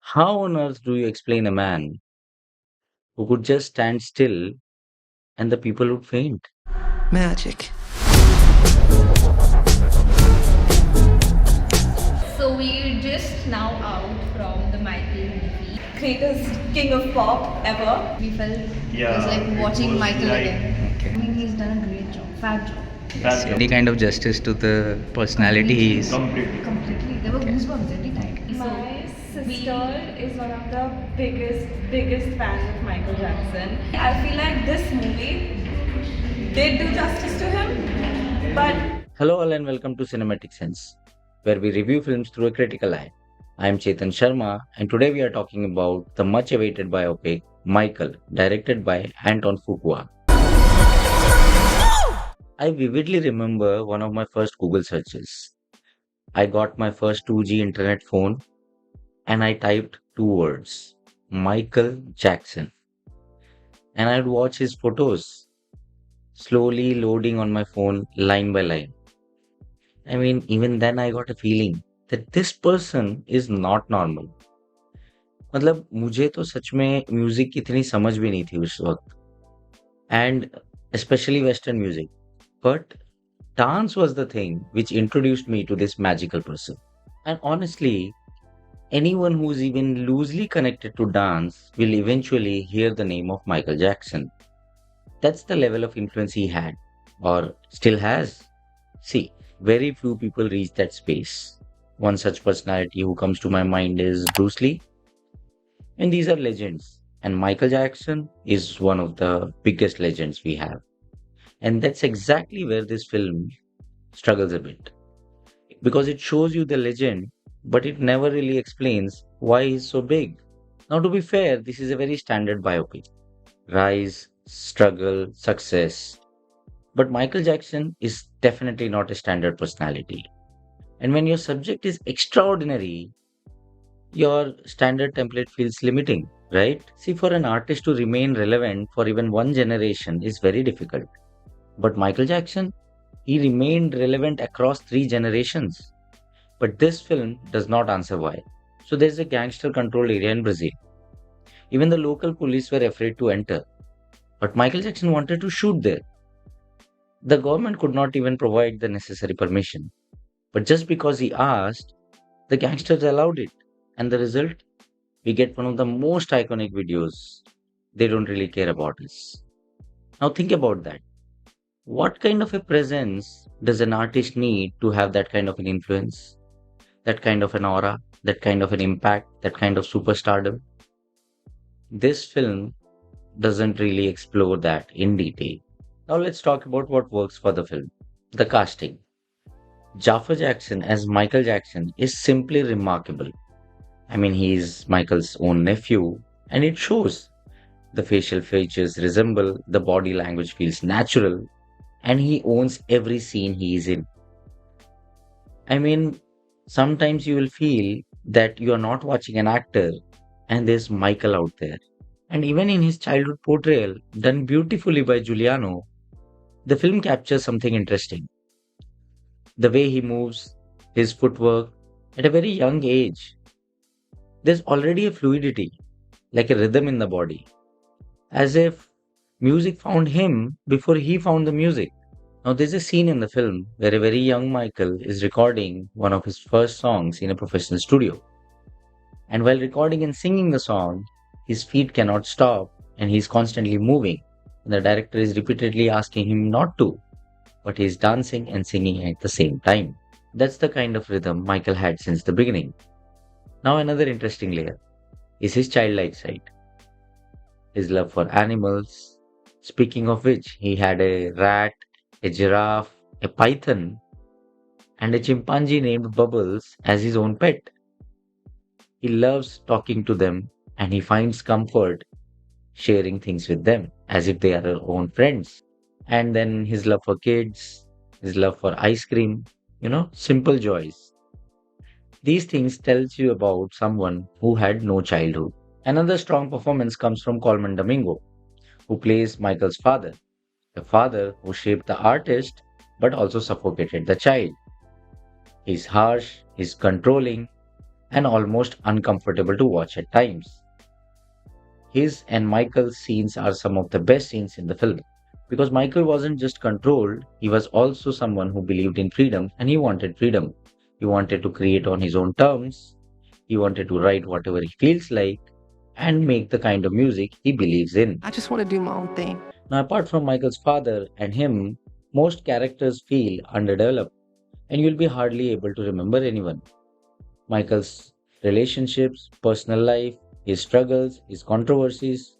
How on earth do you explain a man who could just stand still and the people would faint? Magic. So we're just now out from the Michael movie. Greatest king of pop ever. We felt it was like watching Michael again. Okay. I mean, he's done a great job. Fab job. Yes, any kind of justice to the personality he is. Completely. There were goosebumps every time. My sister is one of the biggest fans of Michael Jackson. I feel like this movie did do justice to him, but Hello, all, and welcome to Cinematic Sense, where we review films through a critical eye. I am Chetan Sharma, and today we are talking about the much awaited biopic Michael, directed by Antoine Fuqua. I vividly remember one of my first Google searches. I got my first 2G internet phone and I typed two words Michael Jackson. And I'd watch his photos slowly loading on my phone line by line. I mean, even then I got a feeling that this person is not normal. मतलब मुझे तो सच में music की इतनी समझ भी नहीं थी उस वक्त and specially western music but dance was the thing which introduced me to this magical person. And honestly, anyone who's even loosely connected to dance will eventually hear the name of Michael Jackson. That's the level of influence he had, or still has. See, very few people reach that space. One such personality who comes to my mind is Bruce Lee, and these are legends. And Michael Jackson is one of the biggest legends we have. And that's exactly where this film struggles a bit. Because it shows you the legend, but it never really explains why he's so big. Now, to be fair, this is a very standard biopic rise, struggle, success. But Michael Jackson is definitely not a standard personality. And when your subject is extraordinary, your standard template feels limiting, right? See, for an artist to remain relevant for even one generation is very difficult. But Michael Jackson, he remained relevant across three generations. But this film does not answer why. So there's a gangster controlled area in Brazil. Even the local police were afraid to enter. But Michael Jackson wanted to shoot there. The government could not even provide the necessary permission. But just because he asked, the gangsters allowed it. And the result? We get one of the most iconic videos. They don't really care about us. Now think about that. What kind of a presence does an artist need to have that kind of an influence, that kind of an aura, that kind of an impact, that kind of superstardom? This film doesn't really explore that in detail. Now let's talk about what works for the film. The casting. Jaafar Jackson as Michael Jackson is simply remarkable. I mean, he is Michael's own nephew, and it shows. The facial features resemble, the body language feels natural, and he owns every scene he is in. I mean, sometimes you will feel that you are not watching an actor and there's Michael out there. And even in his childhood portrayal, done beautifully by Giuliano, the film captures something interesting. The way he moves, his footwork, at a very young age, there's already a fluidity, like a rhythm in the body, as if music found him before he found the music. Now, there's a scene in the film where a very young Michael is recording one of his first songs in a professional studio. And while recording and singing the song, his feet cannot stop and he's constantly moving. And the director is repeatedly asking him not to, but he's dancing and singing at the same time. That's the kind of rhythm Michael had since the beginning. Now, another interesting layer is his childlike side, his love for animals. Speaking of which, he had a rat, a giraffe, a python, and a chimpanzee named Bubbles as his own pet. He loves talking to them and he finds comfort sharing things with them as if they are our own friends. And then his love for kids, his love for ice cream, simple joys. These things tells you about someone who had no childhood. Another strong performance comes from Coleman Domingo, who plays Michael's father, the father who shaped the artist but also suffocated the child. He's harsh, he's controlling, and almost uncomfortable to watch at times. His and Michael's scenes are some of the best scenes in the film because Michael wasn't just controlled, he was also someone who believed in freedom and he wanted freedom. He wanted to create on his own terms, he wanted to write whatever he feels like, and make the kind of music he believes in. I just want to do my own thing. Now, apart from Michael's father and him, most characters feel underdeveloped and you'll be hardly able to remember anyone. Michael's relationships, personal life, his struggles, his controversies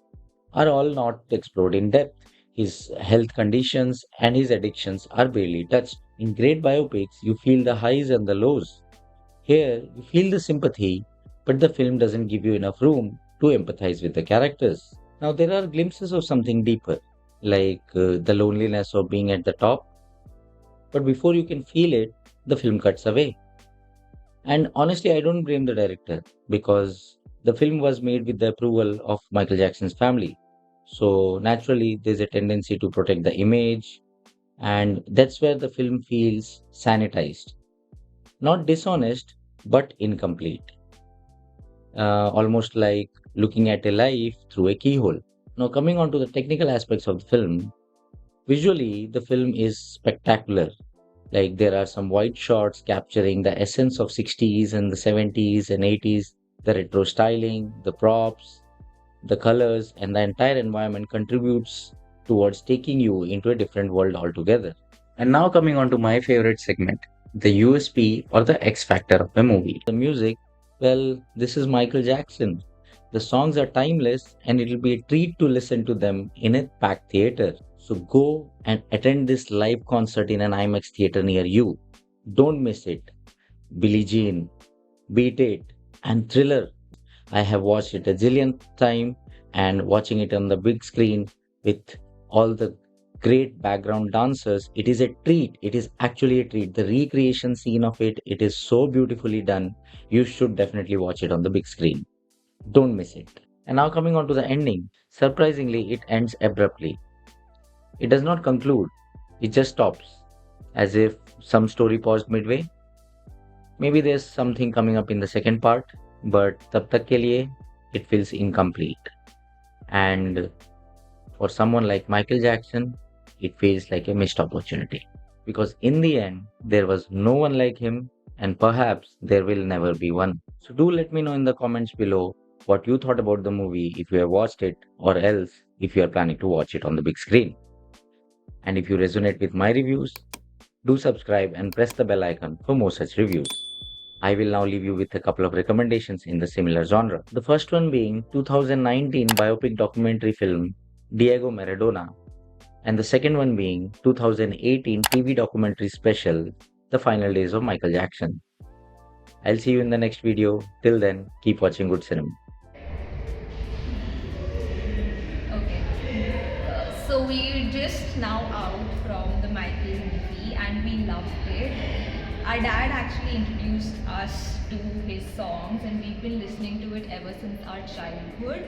are all not explored in depth. His health conditions and his addictions are barely touched. In great biopics, you feel the highs and the lows. Here, you feel the sympathy, but the film doesn't give you enough room to empathize with the characters. Now, there are glimpses of something deeper, like the loneliness of being at the top, but before you can feel it, the film cuts away. And honestly, I don't blame the director because the film was made with the approval of Michael Jackson's family. So naturally, there's a tendency to protect the image, and that's where the film feels sanitized. Not dishonest, but incomplete. Almost like looking at a life through a keyhole. Now, coming on to the technical aspects of the film, visually, the film is spectacular. Like there are some wide shots capturing the essence of 60s and the 70s and 80s, the retro styling, the props, the colors, and the entire environment contributes towards taking you into a different world altogether. And now coming on to my favorite segment, the USP or the X factor of a movie. The music, well, this is Michael Jackson. The songs are timeless and it'll be a treat to listen to them in a packed theater. So go and attend this live concert in an IMAX theater near you. Don't miss it. Billie Jean, Beat It, and Thriller. I have watched it a zillion time and watching it on the big screen with all the great background dancers, it is a treat. It is actually a treat. The recreation scene of it, it is so beautifully done. You should definitely watch it on the big screen. Don't miss it. And now coming on to the ending. Surprisingly, it ends abruptly. It does not conclude. It just stops. As if some story paused midway. Maybe there's something coming up in the second part, but tab tak ke liye, it feels incomplete. And for someone like Michael Jackson, it feels like a missed opportunity. Because in the end, there was no one like him, and perhaps there will never be one. So do let me know in the comments below what you thought about the movie if you have watched it, or else if you are planning to watch it on the big screen. And if you resonate with my reviews, do subscribe and press the bell icon for more such reviews. I will now leave you with a couple of recommendations in the similar genre. The first one being 2019 biopic documentary film Diego Maradona, and the second one being 2018 TV documentary special The Final Days of Michael Jackson. I'll see you in the next video. Till then, keep watching good cinema. Okay. So we're just now out from the Michael movie and we loved it. Our dad actually introduced us to his songs and we've been listening to it ever since our childhood.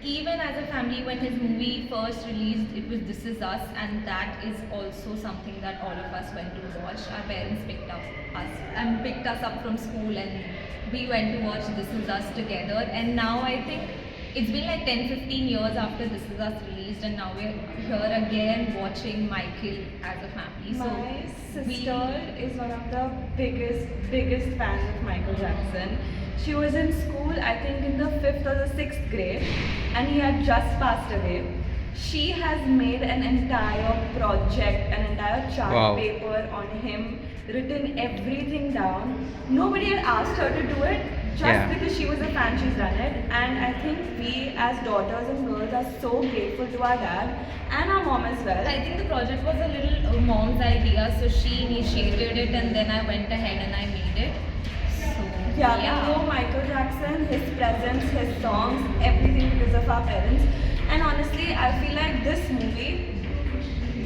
Even as a family, when his movie first released, it was This Is Us, and that is also something that all of us went to watch. Our parents picked us up from school, and we went to watch This Is Us together. And now I think it's been like 10-15 years after This Is Us released, and now we're here again watching Michael as a family. My sister is one of the biggest fans of Michael Jackson. She was in school, I think in the 5th or the 6th grade, and he had just passed away. She has made an entire project, an entire chart paper on him, written everything down. Nobody had asked her to do it, just because she was a fan, she's done it. And I think we as daughters and girls are so grateful to our dad and our mom as well. I think the project was a little mom's idea, so she initiated it and then I went ahead and I made it. Yeah, we know Michael Jackson, his presence, his songs, everything because of our parents. And honestly, I feel like this movie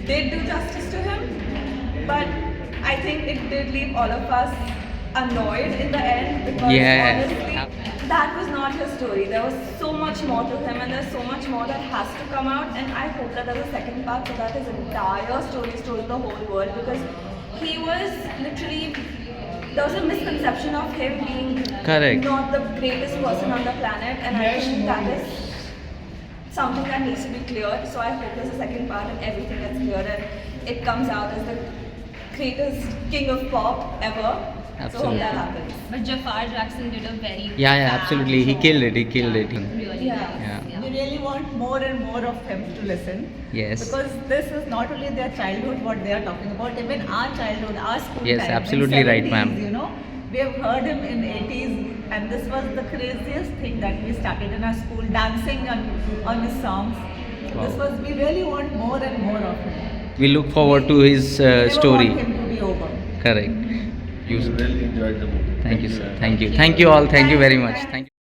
did do justice to him, but I think it did leave all of us annoyed in the end because honestly, that was not his story. There was so much more to him and there's so much more that has to come out, and I hope that there's a second part so that his entire story is told to the whole world, because he was literally there was a misconception of him being Correct. not the greatest person on the planet, and I think that is something that needs to be cleared. So I hope there's a second part and everything gets cleared and it comes out as the greatest king of pop ever. So hope Absolutely. that happens. But Jaafar Jackson did a very Yeah, fab absolutely. He job. killed it. He killed it. Really Yeah. nice. Yeah. We really want more and more of him to listen. Yes. Because this is not only their childhood, what they are talking about, even our childhood, our school Yes, time. in absolutely right, 70s, ma'am. You know, we have heard him in 80s, and this was the craziest thing that we started in our school, dancing on his songs. Wow. This was, we really want more and more of him. We look forward to his We never story. want him to be over. Correct. We really enjoyed the movie. Thank you, sir. Thank you. Thank you all. Thank you very much. Thank you.